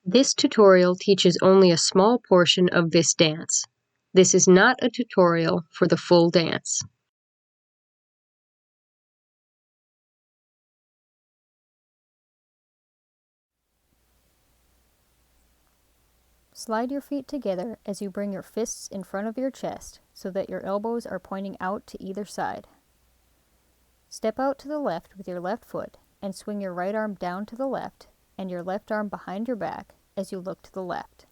This tutorial teaches only a small portion of this dance. This is not a tutorial for the full dance. Slide your feet together as you bring your fists in front of your chest so that your elbows are pointing out to either side. Step out to the left with your left foot and swing your right arm down to the left and your left arm behind your back as you look to the left.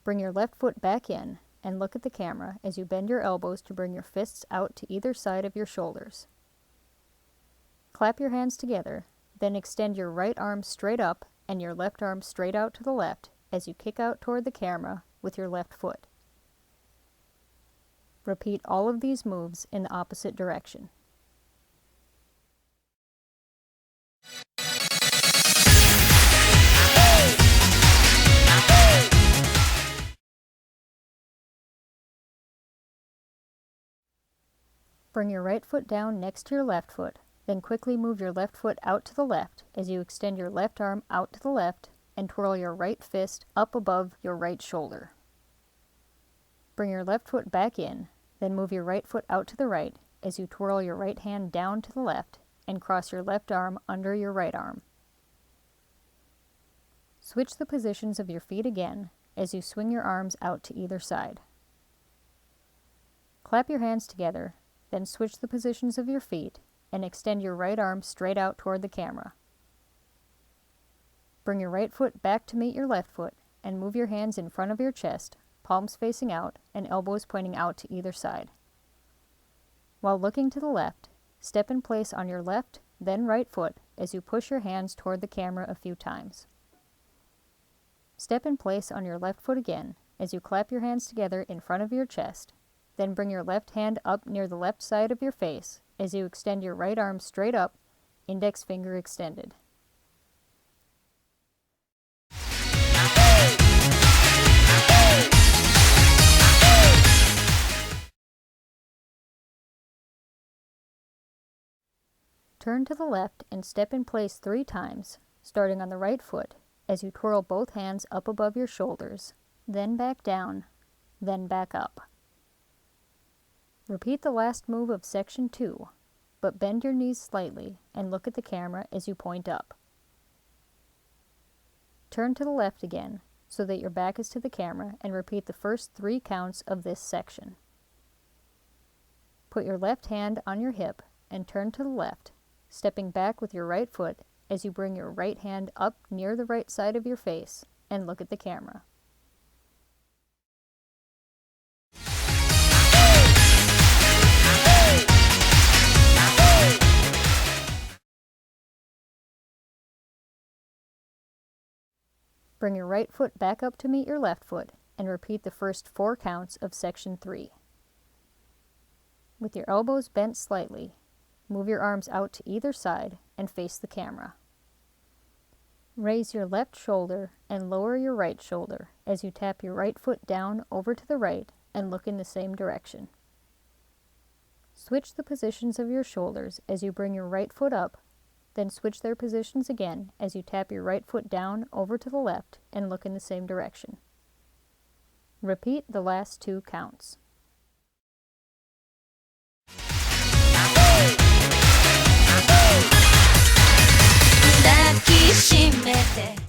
Bring your left foot back in and look at the camera as you bend your elbows to bring your fists out to either side of your shoulders. Clap your hands together, then extend your right arm straight up and your left arm straight out to the left as you kick out toward the camera with your left foot. Repeat all of these moves in the opposite direction. Bring your right foot down next to your left foot, then quickly move your left foot out to the left as you extend your left arm out to the left and twirl your right fist up above your right shoulder. Bring your left foot back in, then move your right foot out to the right as you twirl your right hand down to the left and cross your left arm under your right arm. Switch the positions of your feet again as you swing your arms out to either side. Clap your hands together, then switch the positions of your feet and extend your right arm straight out toward the camera. Bring your right foot back to meet your left foot and move your hands in front of your chest, palms facing out and elbows pointing out to either side. While looking to the left, step in place on your left, then right foot as you push your hands toward the camera a few times. Step in place on your left foot again as you clap your hands together in front of your chest, then bring your left hand up near the left side of your face as you extend your right arm straight up, index finger extended. Turn to the left and step in place 3 times, starting on the right foot, as you twirl both hands up above your shoulders, then back down, then back up. Repeat the last move of section 2, but bend your knees slightly and look at the camera as you point up. Turn to the left again, so that your back is to the camera, and repeat the first 3 counts of this section. Put your left hand on your hip and turn to the left, stepping back with your right foot as you bring your right hand up near the right side of your face and look at the camera. Bring your right foot back up to meet your left foot and repeat the first 4 counts of section 3. With your elbows bent slightly, move your arms out to either side and face the camera. Raise your left shoulder and lower your right shoulder as you tap your right foot down over to the right and look in the same direction. Switch the positions of your shoulders as you bring your right foot up, then switch their positions again as you tap your right foot down over to the left and look in the same direction. Repeat the last 2 counts. Dakishimete